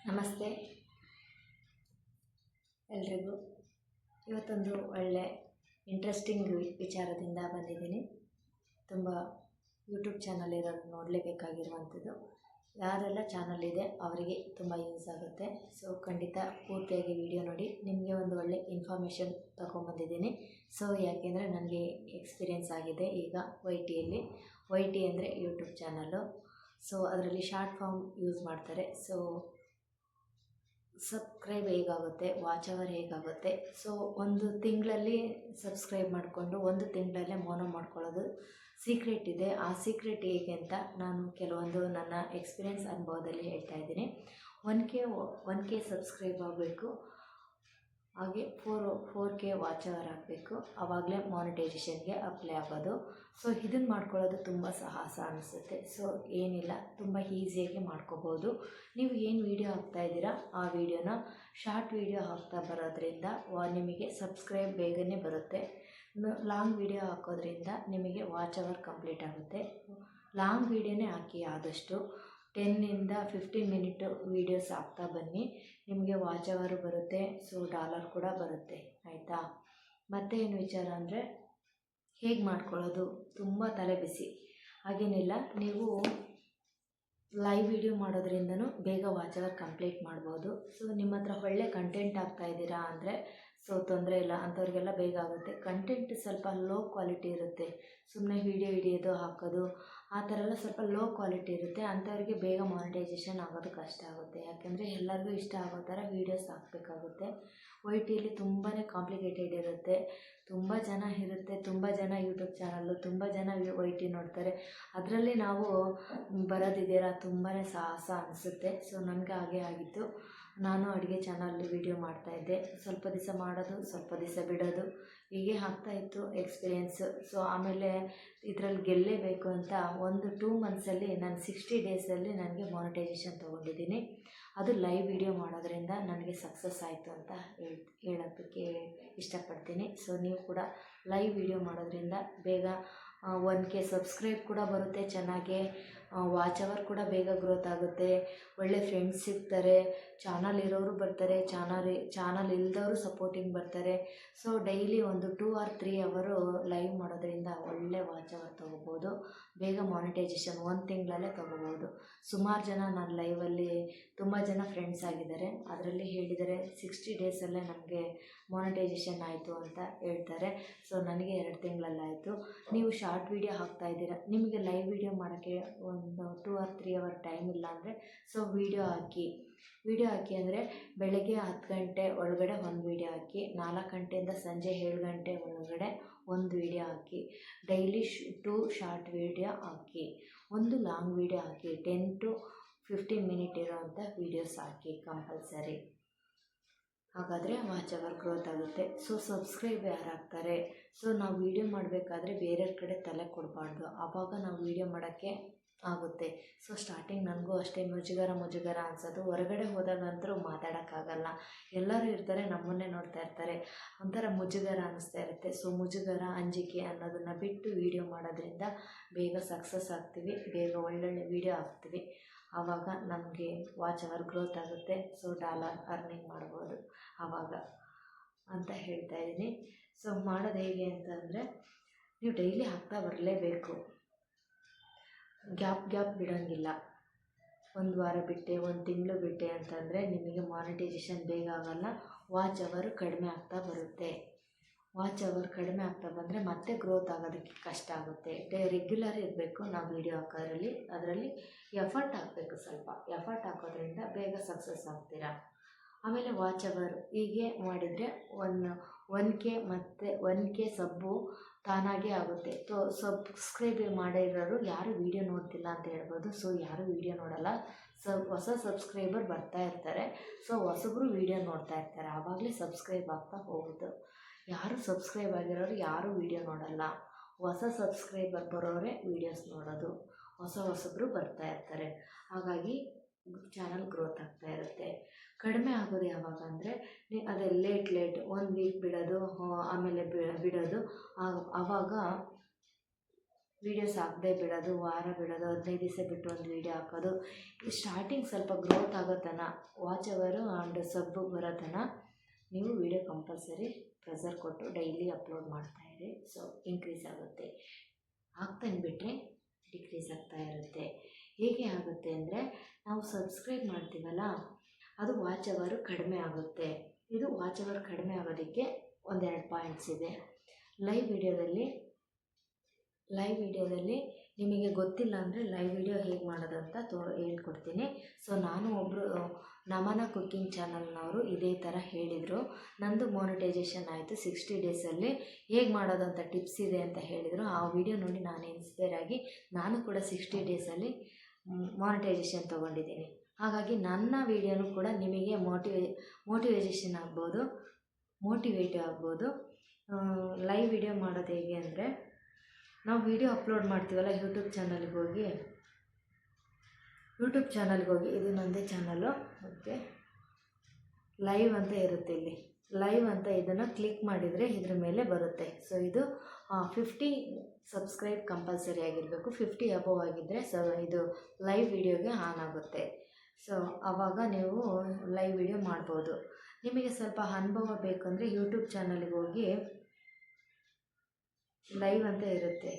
ನಮಸ್ತೆ ಎಲ್ರಿಗೂ. ಇವತ್ತೊಂದು ಒಳ್ಳೆ ಇಂಟ್ರೆಸ್ಟಿಂಗ್ ವಿಚಾರದಿಂದ ಬಂದಿದ್ದೀನಿ. ತುಂಬ ಯೂಟ್ಯೂಬ್ ಚಾನಲ್ ಇರೋರು ನೋಡಲೇಬೇಕಾಗಿರುವಂಥದ್ದು. ಯಾರೆಲ್ಲ ಚಾನಲ್ ಇದೆ ಅವರಿಗೆ ತುಂಬ ಯೂಸ್ ಆಗುತ್ತೆ. ಸೊ ಖಂಡಿತ ಪೂರ್ತಿಯಾಗಿ ವಿಡಿಯೋ ನೋಡಿ. ನಿಮಗೆ ಒಂದು ಒಳ್ಳೆ ಇನ್ಫಾರ್ಮೇಷನ್ ತಗೊಂಬಂದಿದ್ದೀನಿ. ಸೊ ಯಾಕೆಂದರೆ ನನಗೆ ಎಕ್ಸ್ಪೀರಿಯೆನ್ಸ್ ಆಗಿದೆ ಈಗ YT ಅಂದರೆ ಯೂಟ್ಯೂಬ್ ಚಾನಲ್ಲು. ಸೊ ಅದರಲ್ಲಿ ಶಾರ್ಟ್ ಫಾರ್ಮ್ ಯೂಸ್ ಮಾಡ್ತಾರೆ. ಸೊ ಸಬ್ಸ್ಕ್ರೈಬ್ ಹೇಗಾಗುತ್ತೆ, ವಾಚ್ ಅವರ್ ಹೇಗಾಗುತ್ತೆ. ಸೊ ಒಂದು ತಿಂಗಳಲ್ಲಿ ಸಬ್ಸ್ಕ್ರೈಬ್ ಮಾಡಿಕೊಂಡು ಒಂದು ತಿಂಗಳಲ್ಲೇ ಮೋನೋ ಮಾಡ್ಕೊಳ್ಳೋದು ಸೀಕ್ರೆಟ್ ಇದೆ. ಆ ಸೀಕ್ರೆಟ್ ಹೇಗೆ ಅಂತ ನಾನು ಕೆಲವೊಂದು ನನ್ನ ಎಕ್ಸ್ಪೀರಿಯೆನ್ಸ್ ಅನುಭವದಲ್ಲಿ ಹೇಳ್ತಾ ಇದ್ದೀನಿ. 1K ಸಬ್ಸ್ಕ್ರೈಬ್ ಆಗಬೇಕು, ಹಾಗೆ 4K ವಾಚ್ ಅವರ್ ಆಗಬೇಕು. ಆವಾಗಲೇ ಮಾನಿಟೈಸೇಷನ್ಗೆ ಅಪ್ಲೈ ಆಗೋದು. ಸೊ ಇದನ್ನು ಮಾಡ್ಕೊಳ್ಳೋದು ತುಂಬ ಸಾಹಸ ಅನಿಸುತ್ತೆ. ಸೊ ಏನಿಲ್ಲ, ತುಂಬ ಈಸಿಯಾಗಿ ಮಾಡ್ಕೋಬೋದು. ನೀವು ಏನು ವೀಡಿಯೋ ಹಾಕ್ತಾಯಿದ್ದೀರಾ ಆ ವಿಡಿಯೋನ ಶಾರ್ಟ್ ವೀಡಿಯೋ ಹಾಕ್ತಾ ಬರೋದ್ರಿಂದ ನಿಮಗೆ ಸಬ್ಸ್ಕ್ರೈಬ್ ಬೇಗನೆ ಬರುತ್ತೆ. ಲಾಂಗ್ ವೀಡಿಯೋ ಹಾಕೋದ್ರಿಂದ ನಿಮಗೆ ವಾಚ್ ಅವರ್ ಕಂಪ್ಲೀಟ್ ಆಗುತ್ತೆ. ಲಾಂಗ್ ವೀಡಿಯೋನೇ ಹಾಕಿ, ಆದಷ್ಟು 10-15 ಮಿನಿಟ್ ವೀಡಿಯೋಸ್ ಹಾಕ್ತಾ ಬನ್ನಿ. ನಿಮಗೆ ವಾಚ್ ಅವರು ಬರುತ್ತೆ. ಸೊ ಡಾಲರ್ ಕೂಡ ಬರುತ್ತೆ, ಆಯಿತಾ. ಮತ್ತು ಏನು ವಿಚಾರ ಅಂದರೆ ಹೇಗೆ ಮಾಡ್ಕೊಳ್ಳೋದು, ತುಂಬ ತಲೆ ಬಿಸಿ. ಹಾಗೇನಿಲ್ಲ, ನೀವು ಲೈವ್ ವಿಡಿಯೋ ಮಾಡೋದ್ರಿಂದನೂ ಬೇಗ ವಾಚ್ ಅವರ್ ಕಂಪ್ಲೀಟ್ ಮಾಡ್ಬೋದು. ಸೊ ನಿಮ್ಮ ಹತ್ರ ಒಳ್ಳೆ ಕಂಟೆಂಟ್ ಆಗ್ತಾಯಿದ್ದೀರಾ ಅಂದರೆ ಸೊ ತೊಂದರೆ ಇಲ್ಲ, ಅಂಥವ್ರಿಗೆಲ್ಲ ಬೇಗ ಆಗುತ್ತೆ. ಕಂಟೆಂಟ್ ಸ್ವಲ್ಪ ಲೋ ಕ್ವಾಲಿಟಿ ಇರುತ್ತೆ, ಸುಮ್ಮನೆ ವೀಡಿಯೋ ಹಿಡಿಯೋದು ಹಾಕೋದು ಆ ಥರ ಎಲ್ಲ ಸ್ವಲ್ಪ ಲೋ ಕ್ವಾಲಿಟಿ ಇರುತ್ತೆ. ಅಂಥವ್ರಿಗೆ ಬೇಗ ಮಾನಿಟೈಸೇಷನ್ ಆಗೋದು ಕಷ್ಟ ಆಗುತ್ತೆ. ಯಾಕೆಂದರೆ ಎಲ್ಲರಿಗೂ ಇಷ್ಟ ಆಗೋ ಥರ ವೀಡಿಯೋಸ್ ಹಾಕಬೇಕಾಗುತ್ತೆ. YTಯಲ್ಲಿ ತುಂಬಾ ಕಾಂಪ್ಲಿಕೇಟೆಡ್ ಇರುತ್ತೆ, ತುಂಬ ಜನ ಇರುತ್ತೆ, ತುಂಬ ಜನ ಯೂಟ್ಯೂಬ್ ಚಾನಲ್ಲು, ತುಂಬ ಜನ YT ನೋಡ್ತಾರೆ. ಅದರಲ್ಲಿ ನಾವು ಬರೋದಿದ್ದೀರಾ ತುಂಬಾ ಸಾಹಸ ಅನಿಸುತ್ತೆ. ಸೊ ನನಗೆ ಹಾಗೆ ಆಗಿತ್ತು. ನಾನು ಅಡುಗೆ ಚಾನಲ್ ವೀಡಿಯೋ ಮಾಡ್ತಾಯಿದ್ದೆ. ಸ್ವಲ್ಪ ದಿವಸ ಮಾಡೋದು, ಸ್ವಲ್ಪ ದಿವಸ ಬಿಡೋದು, ಹೀಗೆ ಆಗ್ತಾಯಿತ್ತು ಎಕ್ಸ್ಪೀರಿಯೆನ್ಸು. ಸೊ ಆಮೇಲೆ ಇದರಲ್ಲಿ ಗೆಲ್ಲೇಬೇಕು ಅಂತ ಒಂದು 2 ಮಂತ್ಸಲ್ಲಿ ನಾನು 60 ಡೇಸಲ್ಲಿ ನನಗೆ ಮಾನಿಟೈಸೇಷನ್ ತೊಗೊಂಡಿದ್ದೀನಿ. ಅದು ಲೈವ್ ವಿಡಿಯೋ ಮಾಡೋದ್ರಿಂದ ನನಗೆ ಸಕ್ಸಸ್ ಆಯಿತು ಅಂತ ಹೇಳೋದಕ್ಕೆ ಇಷ್ಟಪಡ್ತೀನಿ. ಸೊ ನೀವು ಕೂಡ ಲೈವ್ ವಿಡಿಯೋ ಮಾಡೋದ್ರಿಂದ ಬೇಗ 1K ಸಬ್ಸ್ಕ್ರೈಬ್ ಕೂಡ ಬರುತ್ತೆ, ಚೆನ್ನಾಗೆ ವಾಚ್ ಅವರ್ ಕೂಡ ಬೇಗ ಗ್ರೋತ್ ಆಗುತ್ತೆ. ಒಳ್ಳೆ ಫ್ರೆಂಡ್ಸ್ ಸಿಗ್ತಾರೆ, ಚಾನಲ್ ಇರೋರು ಬರ್ತಾರೆ, ಚಾನಲ್ ಇಲ್ದವರು ಸಪೋರ್ಟಿಂಗ್ ಬರ್ತಾರೆ. ಸೊ ಡೈಲಿ ಒಂದು 2 or 3 ಅವರು ಲೈವ್ ಮಾಡೋದ್ರಿಂದ ಒಳ್ಳೆ ವಾಚ್ ಅವರ್ ತೊಗೋಬೋದು. ಬೇಗ ಮಾನಿಟೈಸೇಷನ್ 1 ತಿಂಗಳಲ್ಲೇ ತೊಗೋಬೋದು. ಸುಮಾರು ಜನ ನಾನು ಲೈವಲ್ಲಿ ತುಂಬ ಜನ ಫ್ರೆಂಡ್ಸ್ ಆಗಿದ್ದಾರೆ. ಅದರಲ್ಲಿ ಹೇಳಿದರೆ 60 ಡೇಸಲ್ಲೇ ನಮಗೆ ಮಾನಿಟೈಸೇಷನ್ ಆಯಿತು ಅಂತ ಹೇಳ್ತಾರೆ. ಸೊ ನನಗೆ 2 ತಿಂಗಳಲ್ಲಾಯಿತು. ನೀವು ಶಾರ್ಟ್ ವೀಡಿಯೋ ಹಾಕ್ತಾಯಿದ್ದೀರಾ, ನಿಮಗೆ ಲೈವ್ ವೀಡಿಯೋ ಮಾಡೋಕ್ಕೆ ಒಂದು 2 or 3 ಅವರ್ ಟೈಮ್ ಇಲ್ಲ ಅಂದರೆ ಸೊ ವೀಡಿಯೋ ಹಾಕಿ ಅಂದರೆ ಬೆಳಗ್ಗೆ 10 ಗಂಟೆ ಒಳಗಡೆ ಒಂದು ವೀಡಿಯೋ ಹಾಕಿ, 4 ಗಂಟೆಯಿಂದ ಸಂಜೆ 7 ಗಂಟೆ ಒಳಗಡೆ ಒಂದು ವೀಡಿಯೋ ಹಾಕಿ. ಡೈಲಿ 2 ಶಾರ್ಟ್ ವೀಡಿಯೋ ಹಾಕಿ, ಒಂದು long video hockey. 10 to 15 minute ಇರೋವಂಥ ವೀಡಿಯೋಸ್ ಹಾಕಿ ಕಂಪಲ್ಸರಿ. ಹಾಗಾದರೆ ವಾಚ್ ಅವರ್ ಗ್ರೋತ್ ಆಗುತ್ತೆ. ಸೊ ಸಬ್ಸ್ಕ್ರೈಬ್ ಯಾರು ಆಗ್ತಾರೆ. ಸೊ ನಾವು ವೀಡಿಯೋ ಮಾಡಬೇಕಾದ್ರೆ ಬೇರೆಯವ್ರ ಕಡೆ ತಲೆ ಕೊಡಬಾರ್ದು, ಆವಾಗ ನಾವು ವೀಡಿಯೋ ಮಾಡೋಕ್ಕೆ ಆಗುತ್ತೆ. ಸೊ ಸ್ಟಾರ್ಟಿಂಗ್ ನನಗೂ ಅಷ್ಟೇ ಮುಜುಗರ ಅನಿಸೋದು. ಹೊರಗಡೆ ಹೋದಾಗಂತೂ ಮಾತಾಡೋಕ್ಕಾಗಲ್ಲ, ಎಲ್ಲರೂ ಇರ್ತಾರೆ, ನಮ್ಮನ್ನೇ ನೋಡ್ತಾ ಇರ್ತಾರೆ, ಒಂಥರ ಮುಜುಗರ ಅನ್ನಿಸ್ತಾ ಇರುತ್ತೆ. ಸೊ ಮುಜುಗರ, ಅಂಜಿಕೆ ಅನ್ನೋದನ್ನು ಬಿಟ್ಟು ವೀಡಿಯೋ ಮಾಡೋದ್ರಿಂದ ಬೇಗ ಸಕ್ಸಸ್ ಆಗ್ತೀವಿ, ಬೇಗ ಒಳ್ಳೊಳ್ಳೆ ವೀಡಿಯೋ ಹಾಕ್ತೀವಿ. ಆವಾಗ ನಮಗೆ ವಾಚ್ ಅವರ್ ಗ್ರೋತ್ ಆಗುತ್ತೆ. ಸೊ ಡಾಲರ್ ಅರ್ನಿಂಗ್ ಮಾಡ್ಬೋದು ಆವಾಗ ಅಂತ ಹೇಳ್ತಾ ಇದ್ದೀನಿ. ಸೊ ಮಾಡೋದು ಹೇಗೆ ಅಂತಂದರೆ ನೀವು ಡೈಲಿ ಹಾಕ್ತಾ ಬರಲೇಬೇಕು, ಗ್ಯಾಪ್ ಬಿಡೋಂಗಿಲ್ಲ. 1 ವಾರ ಬಿಟ್ಟೆ, 1 ತಿಂಗಳು ಬಿಟ್ಟೆ ಅಂತಂದರೆ ನಿಮಗೆ ಮಾನಿಟೈಸೇಷನ್ ಬೇಗ ಆಗೋಲ್ಲ, ವಾಚ್ ಅವರು ಕಡಿಮೆ ಆಗ್ತಾ ಬರುತ್ತೆ. ವಾಚ್ ಅವರ್ ಕಡಿಮೆ ಆಗ್ತಾ ಬಂದರೆ ಮತ್ತೆ ಗ್ರೋತ್ ಆಗೋದಕ್ಕೆ ಕಷ್ಟ ಆಗುತ್ತೆ. ರೆಗ್ಯುಲರ್ ಇರಬೇಕು ನಾವು ವೀಡಿಯೋ ಹಾಕೋದ್ರಲ್ಲಿ, ಅದರಲ್ಲಿ ಎಫರ್ಟ್ ಹಾಕಬೇಕು. ಸ್ವಲ್ಪ ಎಫರ್ಟ್ ಹಾಕೋದ್ರಿಂದ ಬೇಗ ಸಕ್ಸಸ್ ಆಗ್ತೀರಾ. ಆಮೇಲೆ ವಾಚ್ ಅವರ್ ಹೀಗೆ ಮಾಡಿದರೆ 1K ಮತ್ತು 1K ಸಬ್ಬು ತಾನಾಗೇ ಆಗುತ್ತೆ. ಸಬ್ಸ್ಕ್ರೈಬ್ ಮಾಡಿರೋರು ಯಾರು ವೀಡಿಯೋ ನೋಡ್ತಿಲ್ಲ ಅಂತ ಹೇಳ್ಬೋದು. ಸೊ ಯಾರು ವೀಡಿಯೋ ನೋಡಲ್ಲ, ಹೊಸ ಸಬ್ಸ್ಕ್ರೈಬರ್ ಬರ್ತಾ ಇರ್ತಾರೆ. ಸೊ ಹೊಸಬ್ರು ವೀಡಿಯೋ ನೋಡ್ತಾ ಇರ್ತಾರೆ, ಆವಾಗಲೇ ಸಬ್ಸ್ಕ್ರೈಬ್ ಆಗ್ತಾ ಹೋಗೋದು. ಯಾರು ಸಬ್ಸ್ಕ್ರೈಬ್ ಆಗಿರೋರು ಯಾರೂ ವೀಡಿಯೋ ನೋಡಲ್ಲ, ಹೊಸ ಸಬ್ಸ್ಕ್ರೈಬರ್ ಬರೋರೇ ವೀಡಿಯೋಸ್ ನೋಡೋದು, ಹೊಸಬ್ರು ಬರ್ತಾ ಇರ್ತಾರೆ. ಹಾಗಾಗಿ ಚಾನಲ್ ಗ್ರೋತ್ ಆಗ್ತಾ ಇರುತ್ತೆ. ಕಡಿಮೆ ಆಗೋದು ಯಾವಾಗ ಅಂದರೆ ಅದೇ ಲೇಟ್ 1 ವೀಕ್ ಬಿಡೋದು, ಆಮೇಲೆ ಬಿಡೋದು. ಆವಾಗ ವೀಡಿಯೋಸ್ ಹಾಕದೇ ಬಿಡೋದು, ವಾರ ಬಿಡೋದು, 15 ದಿವಸ ಬಿಟ್ಟು ಒಂದು ವೀಡಿಯೋ ಹಾಕೋದು. ಸ್ಟಾರ್ಟಿಂಗ್ ಸ್ವಲ್ಪ ಗ್ರೋತ್ ಆಗೋ ತನಕ ವಾಚ್ ಅವರು ಆ್ಯಂಡ್ ಸಬ್ಬು ಬರೋ ತನಕ ನೀವು ವೀಡಿಯೋ ಕಂಪಲ್ಸರಿ ಪ್ರೆಸರ್ ಕೊಟ್ಟು ಡೈಲಿ ಅಪ್ಲೋಡ್ ಮಾಡ್ತಾಯಿರಿ. ಸೊ ಇನ್ಕ್ರೀಸ್ ಆಗುತ್ತೆ. ಆಗ್ತಾನೆ ಬಿಟ್ಟರೆ ಡಿಕ್ರೀಸ್ ಆಗ್ತಾ ಇರುತ್ತೆ. ಹೇಗೆ ಆಗುತ್ತೆ ಅಂದರೆ, ನಾವು ಸಬ್ಸ್ಕ್ರೈಬ್ ಮಾಡ್ತೀವಲ್ಲ, ಅದು ವಾಚ್ ಅವರು ಕಡಿಮೆ ಆಗುತ್ತೆ. ಇದು ವಾಚ್ ಅವರ್ ಕಡಿಮೆ ಆಗೋದಕ್ಕೆ ಒಂದೆರಡು ಪಾಯಿಂಟ್ಸ್ ಇದೆ. ಲೈವ್ ವಿಡಿಯೋದಲ್ಲಿ ನಿಮಗೆ ಗೊತ್ತಿಲ್ಲ ಅಂದರೆ ಲೈವ್ ವಿಡಿಯೋ ಹೇಗೆ ಮಾಡೋದು ಅಂತ ಹೇಳ್ಕೊಡ್ತೀನಿ. ಸೊ ನಾನು ಒಬ್ಬರು ನಮನ ಕುಕ್ಕಿಂಗ್ ಚಾನಲ್ನವರು ಇದೇ ಥರ ಹೇಳಿದರು. ನಂದು ಮಾನಿಟೈಸೇಷನ್ ಆಯಿತು 60 ಡೇಸಲ್ಲಿ. ಹೇಗೆ ಮಾಡೋದು ಅಂತ ಟಿಪ್ಸ್ ಇದೆ ಅಂತ ಹೇಳಿದರು. ಆ ವಿಡಿಯೋ ನೋಡಿ ನಾನು ಇನ್ಸ್ಪೈರ್ ಆಗಿ ನಾನು ಕೂಡ 60 ಡೇಸಲ್ಲಿ ಮಾನಿಟೈಸೇಷನ್ ತೊಗೊಂಡಿದ್ದೀನಿ. ಹಾಗಾಗಿ ನನ್ನ ವಿಡಿಯೋನು ಕೂಡ ನಿಮಗೆ ಮೋಟಿವೇಶನ್ ಆಗ್ಬೋದು, ಮೋಟಿವೇಟ್ ಆಗ್ಬೋದು. ಲೈವ್ ವಿಡಿಯೋ ಮಾಡೋದು ಹೇಗೆ ಅಂದರೆ, ನಾವು ವಿಡಿಯೋ ಅಪ್ಲೋಡ್ ಮಾಡ್ತೀವಲ್ಲ ಯೂಟ್ಯೂಬ್ ಚಾನಲ್ಗೆ ಹೋಗಿ ಇದು ನನ್ನದೇ ಚಾನಲ್ಲು. ಓಕೆ, ಲೈವ್ ಅಂತ ಇರುತ್ತೆ. ಇಲ್ಲಿ ಲೈವ್ ಅಂತ ಇದನ್ನು ಕ್ಲಿಕ್ ಮಾಡಿದರೆ ಇದ್ರ ಮೇಲೆ ಬರುತ್ತೆ. ಸೊ ಇದು 50 ಸಬ್ಸ್ಕ್ರೈಬ್ ಕಂಪಲ್ಸರಿ ಆಗಿರಬೇಕು. 50 ಅಬೋವ್ ಆಗಿದ್ದರೆ ಇದು ಲೈವ್ ವಿಡಿಯೋಗೆ ಆನ್ ಆಗುತ್ತೆ. ಸೊ ಆವಾಗ ನೀವು ಲೈವ್ ವಿಡಿಯೋ ಮಾಡ್ಬೋದು. ನಿಮಗೆ ಸ್ವಲ್ಪ ಅನುಭವ ಬೇಕಂದರೆ ಯೂಟ್ಯೂಬ್ ಚಾನಲ್ಗೆ ಹೋಗಿ ಲೈವ್ ಅಂತ ಇರುತ್ತೆ.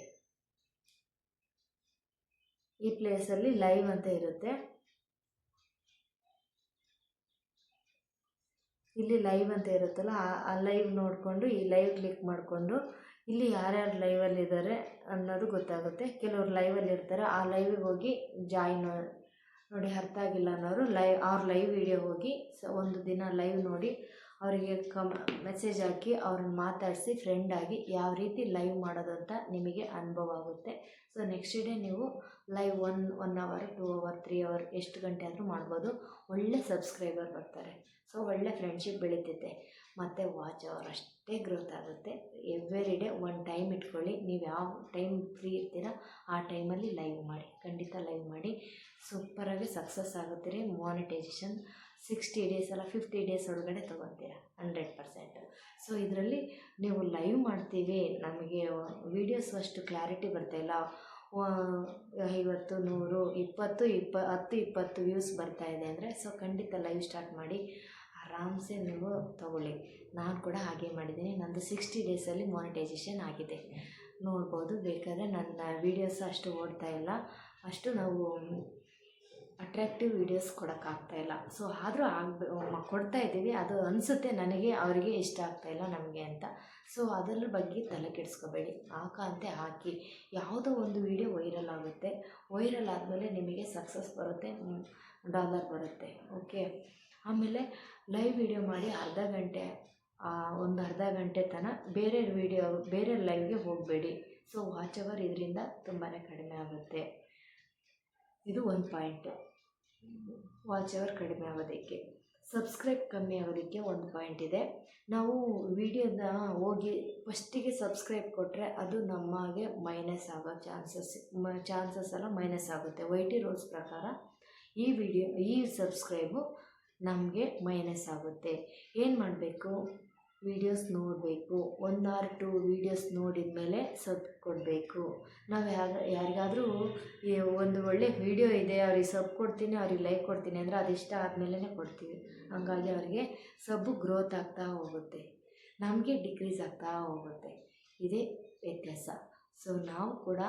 ಈ ಪ್ಲೇಸಲ್ಲಿ ಲೈವ್ ಅಂತ ಇರುತ್ತೆ. ಇಲ್ಲಿ ಲೈವ್ ಅಂತ ಇರುತ್ತಲ್ಲ, ಆ ಲೈವ್ ನೋಡಿಕೊಂಡು ಈ ಲೈವ್ ಕ್ಲಿಕ್ ಮಾಡಿಕೊಂಡು ಇಲ್ಲಿ ಯಾರ್ಯಾರು ಲೈವಲ್ಲಿದ್ದಾರೆ ಅನ್ನೋದು ಗೊತ್ತಾಗುತ್ತೆ. ಕೆಲವರು ಲೈವಲ್ಲಿ ಇರ್ತಾರೆ, ಆ ಲೈವಿಗೆ ಹೋಗಿ ಜಾಯಿನ್ ನೋಡಿ. ಅರ್ಥ ಆಗಿಲ್ಲ ಅನ್ನೋರು ಅವ್ರ ಲೈವ್ ವಿಡಿಯೋ ಹೋಗಿ ಒಂದು ದಿನ ಲೈವ್ ನೋಡಿ ಅವರಿಗೆ ಮೆಸೇಜ್ ಹಾಕಿ ಅವ್ರನ್ನ ಮಾತಾಡಿಸಿ ಫ್ರೆಂಡ್ ಆಗಿ ಯಾವ ರೀತಿ ಲೈವ್ ಮಾಡೋದು ಅಂತ ನಿಮಗೆ ಅನುಭವ ಆಗುತ್ತೆ. ಸೊ ನೆಕ್ಸ್ಟ್ ಡೇ ನೀವು ಲೈವ್ 1 ಅವರ್ 2 ಅವರ್ 3 ಅವರ್ ಎಷ್ಟು ಗಂಟೆ ಆದರೂ ಮಾಡ್ಬೋದು. ಒಳ್ಳೆ ಸಬ್ಸ್ಕ್ರೈಬರ್ ಬರ್ತಾರೆ. ಸೊ ಒಳ್ಳೆ ಫ್ರೆಂಡ್ಶಿಪ್ ಬೆಳೀತೈತೆ ಮತ್ತು ವಾಚ್ ಅವರ್ ಅಷ್ಟೇ ಗ್ರೋತ್ ಆಗುತ್ತೆ. ಎವ್ರಿ ಡೇ ಒಂದು ಟೈಮ್ ಇಟ್ಕೊಳ್ಳಿ. ನೀವು ಯಾವ ಟೈಮ್ ಫ್ರೀ ಇರ್ತೀರ ಆ ಟೈಮಲ್ಲಿ ಲೈವ್ ಮಾಡಿ, ಖಂಡಿತ ಲೈವ್ ಮಾಡಿ. ಸೂಪರಾಗಿ ಸಕ್ಸಸ್ ಆಗುತ್ತೆ ರೀ. ಮಾನಿಟೈಸೇಷನ್ 60 ಡೇಸ್ ಅಲ್ಲ 50 ಡೇಸ್ ಒಳಗಡೆ ತೊಗೊತೀರ 100%. ಸೊ ಇದರಲ್ಲಿ ನೀವು ಲೈವ್ ಮಾಡ್ತೀವಿ, ನಮಗೆ ವೀಡಿಯೋಸ್ ಅಷ್ಟು ಕ್ಲಾರಿಟಿ ಬರ್ತಾಯಿಲ್ಲ, 50 100 10 20 ವ್ಯೂಸ್ ಬರ್ತಾಯಿದೆ ಅಂದರೆ, ಸೊ ಖಂಡಿತ ಲೈವ್ ಸ್ಟಾರ್ಟ್ ಮಾಡಿ ಆರಾಮ್ಸೆ ನೀವು ತಗೊಳ್ಳಿ. ನಾನು ಕೂಡ ಹಾಗೆ ಮಾಡಿದ್ದೀನಿ. ನಂದು 60 ಡೇಸಲ್ಲಿ ಮಾನಿಟೈಸೇಷನ್ ಆಗಿದೆ, ನೋಡ್ಬೋದು. ಬೇಕಾದರೆ ನನ್ನ ವೀಡಿಯೋಸ್ ಅಷ್ಟು ಓಡ್ತಾ ಇಲ್ಲ, ಅಷ್ಟು ನಾವು ಅಟ್ರ್ಯಾಕ್ಟಿವ್ ವೀಡಿಯೋಸ್ ಕೊಡೋಕ್ಕಾಗ್ತಾಯಿಲ್ಲ. ಸೊ ಆದರೂ ಕೊಡ್ತಾಯಿದ್ದೀವಿ. ಅದು ಅನಿಸುತ್ತೆ ನನಗೆ, ಅವರಿಗೆ ಇಷ್ಟ ಆಗ್ತಾಯಿಲ್ಲ ನಮಗೆ ಅಂತ. ಸೊ ಅದರ ಬಗ್ಗೆ ತಲೆ ಕೆಡಿಸ್ಕೋಬೇಡಿ. ಹಾಕಂತೆ ಹಾಕಿ. ಯಾವುದೋ ಒಂದು ವೀಡಿಯೋ ವೈರಲ್ ಆಗುತ್ತೆ. ವೈರಲ್ ಆದಮೇಲೆ ನಿಮಗೆ ಸಕ್ಸಸ್ ಬರುತ್ತೆ, ಡಾಲರ್ ಬರುತ್ತೆ. ಓಕೆ, ಆಮೇಲೆ ಲೈವ್ ವಿಡಿಯೋ ಮಾಡಿ ಒಂದು ಅರ್ಧ ಗಂಟೆ ತನಕ ಬೇರೆ ಲೈವ್ಗೆ ಹೋಗಬೇಡಿ. ಸೊ ವಾಚ್ ಅವರ್ ಇದರಿಂದ ತುಂಬಾ ಕಡಿಮೆ ಆಗುತ್ತೆ. ಇದು ಒಂದು ಪಾಯಿಂಟು, ವಾಚ್ ಅವರ್ ಕಡಿಮೆ ಆಗೋದಕ್ಕೆ. ಸಬ್ಸ್ಕ್ರೈಬ್ ಕಮ್ಮಿ ಆಗೋದಕ್ಕೆ ಒಂದು ಪಾಯಿಂಟ್ ಇದೆ. ನಾವು ವಿಡಿಯೋನ ಹೋಗಿ ಫಸ್ಟಿಗೆ ಸಬ್ಸ್ಕ್ರೈಬ್ ಕೊಟ್ಟರೆ ಅದು ನಮಗೆ ಮೈನಸ್ ಆಗೋ ಚಾನ್ಸಸ್ ಎಲ್ಲ ಮೈನಸ್ ಆಗುತ್ತೆ. YT ರೂಲ್ಸ್ ಪ್ರಕಾರ ಈ ಸಬ್ಸ್ಕ್ರೈಬು ನಮಗೆ ಮೈನಸ್ ಆಗುತ್ತೆ. ಏನು ಮಾಡಬೇಕು, ವೀಡಿಯೋಸ್ ನೋಡಬೇಕು. 1 or 2 ವೀಡಿಯೋಸ್ ನೋಡಿದ ಮೇಲೆ ಸಬ್ ಕೊಡಬೇಕು. ನಾವು ಯಾರಿಗಾದರೂ ಒಂದು ಒಳ್ಳೆ ವೀಡಿಯೋ ಇದೆ, ಅವ್ರಿಗೆ ಸಬ್ ಕೊಡ್ತೀನಿ, ಅವ್ರಿಗೆ ಲೈಕ್ ಕೊಡ್ತೀನಿ ಅಂದರೆ ಅದು ಇಷ್ಟ ಆದಮೇಲೆ ಕೊಡ್ತೀವಿ. ಹಂಗಾಗಿ ಅವರಿಗೆ ಸಬ್ಬು ಗ್ರೋತ್ ಆಗ್ತಾ ಹೋಗುತ್ತೆ, ನಮಗೆ ಡಿಕ್ರೀಸ್ ಆಗ್ತಾ ಹೋಗುತ್ತೆ. ಇದೇ ವ್ಯತ್ಯಾಸ. ಸೊ ನಾವು ಕೂಡ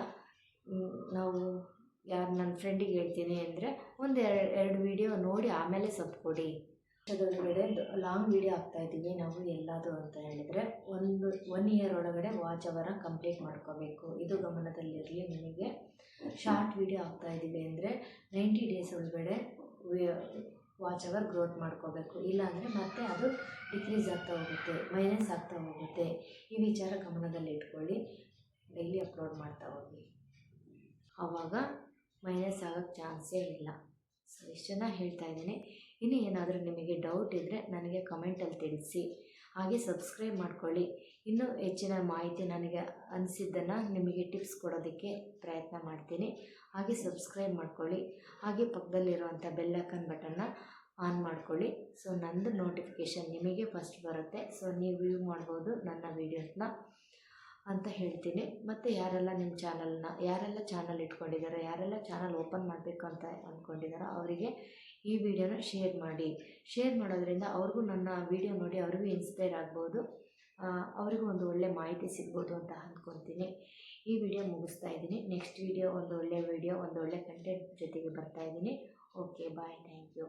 ನನ್ನ ಫ್ರೆಂಡಿಗೆ ಹೇಳ್ತೀನಿ ಅಂದರೆ ಒಂದು 2 ವೀಡಿಯೋ ನೋಡಿ ಆಮೇಲೆ ಸಬ್ ಕೊಡಿ. ಅದರೊಳಗಡೆ ಲಾಂಗ್ ವೀಡಿಯೋ ಹಾಕ್ತಾಯಿದ್ದೀವಿ ನಾವು ಎಲ್ಲದು ಅಂತ ಹೇಳಿದರೆ 1 ಇಯರ್ ಒಳಗಡೆ ವಾಚ್ ಅವರ ಕಂಪ್ಲೀಟ್ ಮಾಡ್ಕೋಬೇಕು. ಇದು ಗಮನದಲ್ಲಿರಲಿ ನಿಮಗೆ. ಶಾರ್ಟ್ ವೀಡಿಯೋ ಹಾಕ್ತಾಯಿದ್ದೀವಿ ಅಂದರೆ 90 ಡೇಸ್ ಒಳಗಡೆ ವಾಚ್ ಅವರ್ ಗ್ರೋತ್ ಮಾಡ್ಕೋಬೇಕು. ಇಲ್ಲಾಂದರೆ ಮತ್ತೆ ಅದು ಡಿಕ್ರೀಸ್ ಆಗ್ತಾ ಹೋಗುತ್ತೆ, ಮೈನಸ್ ಆಗ್ತಾ ಹೋಗುತ್ತೆ. ಈ ವಿಚಾರ ಗಮನದಲ್ಲಿ ಇಟ್ಕೊಳ್ಳಿ. ಡೈಲಿ ಅಪ್ಲೋಡ್ ಮಾಡ್ತಾ ಹೋಗಿ, ಆವಾಗ ಮೈನಸ್ ಆಗೋಕ್ಕೆ ಚಾನ್ಸೇ ಇಲ್ಲ. ಸೊ ಇಷ್ಟನ್ನು ಹೇಳ್ತಾ ಇದ್ದೀನಿ. ಇನ್ನೂ ಏನಾದರೂ ನಿಮಗೆ ಡೌಟ್ ಇದ್ದರೆ ನನಗೆ ಕಮೆಂಟಲ್ಲಿ ತಿಳಿಸಿ. ಹಾಗೆ ಸಬ್ಸ್ಕ್ರೈಬ್ ಮಾಡ್ಕೊಳ್ಳಿ. ಇನ್ನೂ ಹೆಚ್ಚಿನ ಮಾಹಿತಿ ನನಗೆ ಅನಿಸಿದ್ದನ್ನು ನಿಮಗೆ ಟಿಪ್ಸ್ ಕೊಡೋದಕ್ಕೆ ಪ್ರಯತ್ನ ಮಾಡ್ತೀನಿ. ಹಾಗೆ ಸಬ್ಸ್ಕ್ರೈಬ್ ಮಾಡ್ಕೊಳ್ಳಿ. ಹಾಗೆ ಪಕ್ಕದಲ್ಲಿರುವಂಥ ಬೆಲ್ ಐಕಾನ್ ಬಟನ್ನ ಆನ್ ಮಾಡ್ಕೊಳ್ಳಿ. ಸೊ ನಂದು ನೋಟಿಫಿಕೇಷನ್ ನಿಮಗೆ ಫಸ್ಟ್ ಬರುತ್ತೆ. ಸೊ ನೀವು ವ್ಯೂ ಮಾಡ್ಬೋದು ನನ್ನ ವೀಡಿಯೋಸ್ನ. ಅಂತ ಹೇಳ್ತೀನಿ. ಮತ್ತು ಯಾರೆಲ್ಲ ನಿಮ್ಮ ಯಾರೆಲ್ಲ ಚಾನಲ್ ಇಟ್ಕೊಂಡಿದ್ದಾರೆ, ಯಾರೆಲ್ಲ ಚಾನಲ್ ಓಪನ್ ಮಾಡಬೇಕು ಅಂತ ಅಂದ್ಕೊಂಡಿದ್ದಾರೋ ಅವರಿಗೆ ಈ ವಿಡಿಯೋನ ಶೇರ್ ಮಾಡೋದ್ರಿಂದ ಅವ್ರಿಗೂ ನನ್ನ ವಿಡಿಯೋ ನೋಡಿ ಅವ್ರಿಗೂ ಇನ್ಸ್ಪೈರ್ ಆಗ್ಬೋದು, ಅವರಿಗೂ ಒಂದು ಒಳ್ಳೆ ಮಾಹಿತಿ ಸಿಗ್ಬೋದು ಅಂತ ಅಂದ್ಕೊತೀನಿ. ಈ ವಿಡಿಯೋ ಮುಗಿಸ್ತಾ ಇದ್ದೀನಿ. ನೆಕ್ಸ್ಟ್ ವಿಡಿಯೋ ಒಂದು ಒಳ್ಳೆ ಕಂಟೆಂಟ್ ಜೊತೆಗೆ ಬರ್ತಾ ಇದ್ದೀನಿ. Okay, bye, thank you.